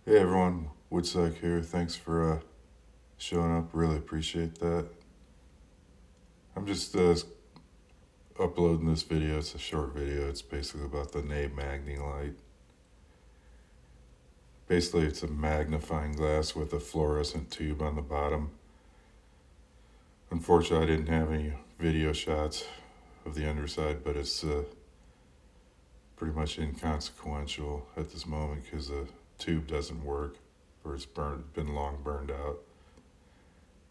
Hey everyone, Woodsuck here. Thanks for showing up. Really appreciate that. I'm just uploading this video. It's a short video. It's basically about the Ney Magni-Lite. Basically, it's a magnifying glass with a fluorescent tube on the bottom. Unfortunately, I didn't have any video shots of the underside, but it's pretty much inconsequential at this moment because the tube doesn't work or it's been long burned out.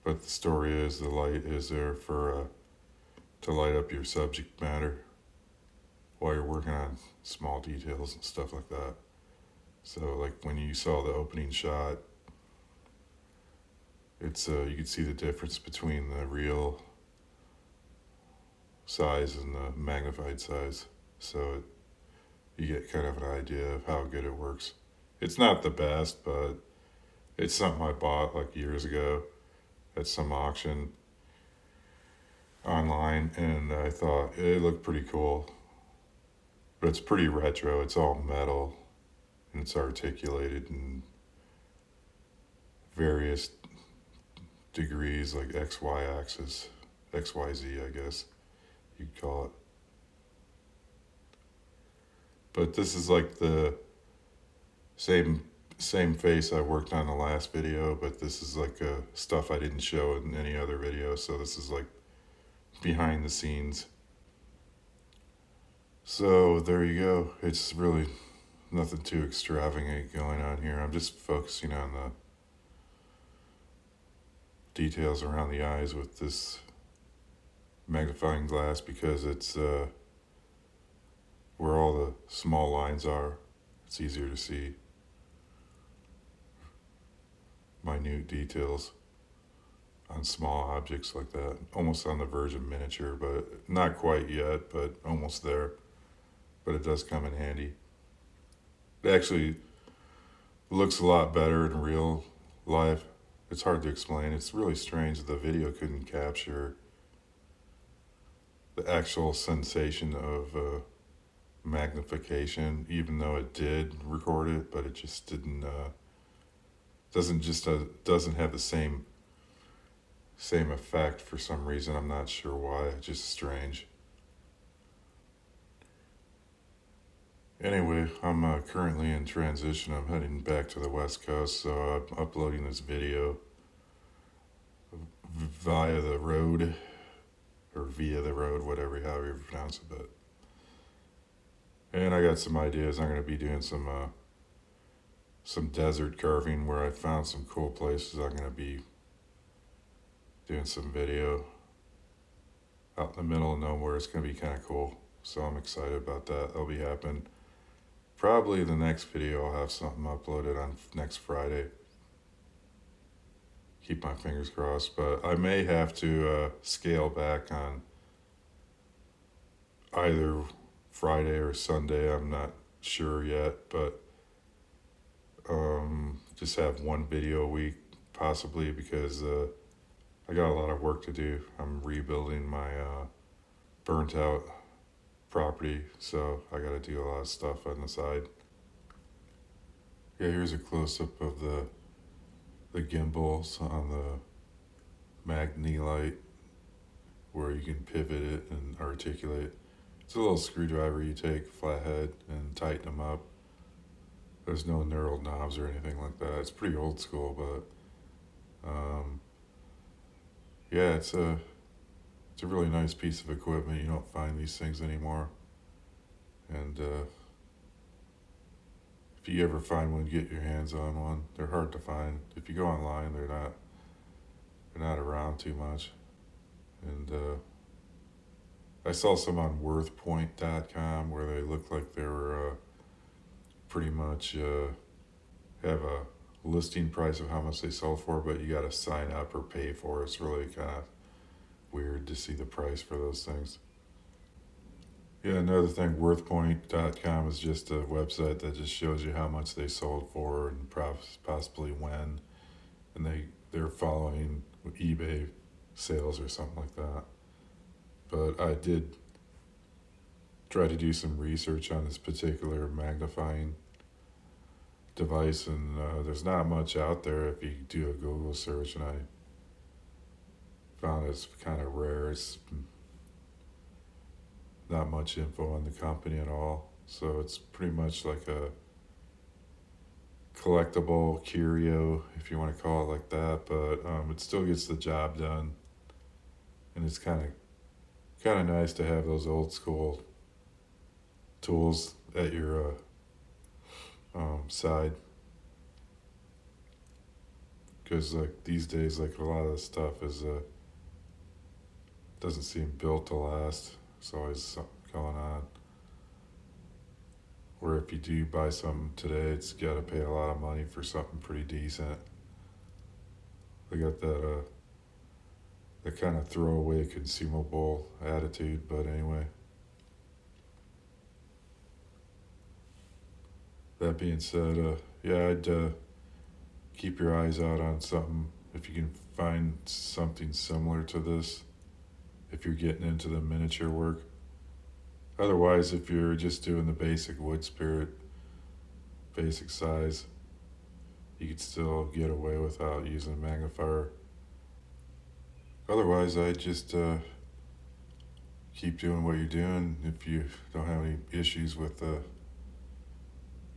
But the story is the light is there for to light up your subject matter while you're working on small details and stuff like that. So like when you saw the opening shot, it's you could see the difference between the real size and the magnified size. So you get kind of an idea of how good it works. It's not the best, but it's something I bought like years ago at some auction online, and I thought it looked pretty cool. But it's pretty retro. It's all metal, and it's articulated in various degrees, like XY axis, XYZ, I guess you'd call it. But this is like the same face I worked on the last video, but this is like stuff I didn't show in any other video, so this is like behind the scenes. So there you go. It's really nothing too extravagant going on here. I'm just focusing on the details around the eyes with this magnifying glass because it's where all the small lines are. It's easier to see minute details on small objects like that. Almost on the verge of miniature, but not quite yet, but almost there. But it does come in handy. It actually looks a lot better in real life. It's hard to explain. It's really strange that the video couldn't capture the actual sensation of magnification, even though it did record it, but it just didn't doesn't have the same effect for some reason. I'm not sure why. It's just strange. Anyway, I'm currently in transition. I'm heading back to the West Coast, so I'm uploading this video via the road, or via the road, however you pronounce it. But and I got some ideas. I'm going to be doing some desert carving where I found some cool places. I'm going to be doing some video out in the middle of nowhere. It's going to be kind of cool. So I'm excited about that. That'll be happening. Probably the next video I'll have something uploaded on next Friday. Keep my fingers crossed. But I may have to scale back on either Friday or Sunday. I'm not sure yet. But just have one video a week possibly because I got a lot of work to do. I'm rebuilding my burnt out property, so I gotta do a lot of stuff on the side. Yeah, here's a close-up of the gimbals on the Magni-Lite where you can pivot it and articulate. It's a little screwdriver you take, flathead, and tighten them up. There's no knurled knobs or anything like that. It's pretty old school, but yeah, it's a really nice piece of equipment. You don't find these things anymore. And if you ever find one, get your hands on one. They're hard to find. If you go online, they're not around too much. And I saw some on worthpoint.com where they look like they were pretty much have a listing price of how much they sold for, but you got to sign up or pay for it. It's really kind of weird to see the price for those things. Yeah, another thing, worthpoint.com is just a website that just shows you how much they sold for and possibly when, and they're following eBay sales or something like that. But I did try to do some research on this particular magnifying device, and there's not much out there if you do a Google search, and I found it's kind of rare. It's not much info on the company at all, so it's pretty much like a collectible curio, if you want to call it like that, but it still gets the job done, and it's kind of nice to have those old school tools at your side, because like these days, like a lot of the stuff is doesn't seem built to last. There's always something going on. Or if you do buy something today, it's got to pay a lot of money for something pretty decent. They got that kind of throwaway consumable attitude, but anyway. That being said, yeah, I'd keep your eyes out on something if you can find something similar to this, if you're getting into the miniature work. Otherwise, if you're just doing the basic wood spirit, basic size, you could still get away without using a magnifier. Otherwise, I just keep doing what you're doing if you don't have any issues with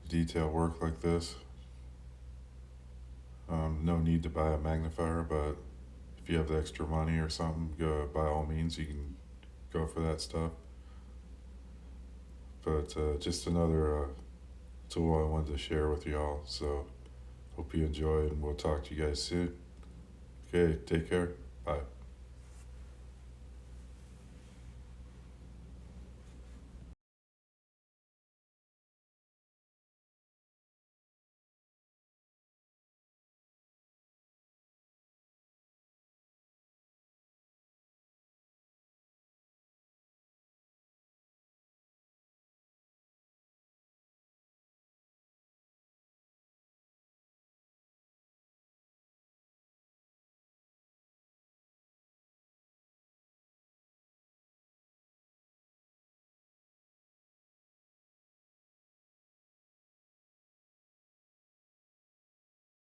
detail work like this. No need to buy a magnifier, but if you have the extra money or something, by all means, you can go for that stuff. But just another tool I wanted to share with y'all. So hope you enjoy, and we'll talk to you guys soon. Okay, take care. Bye.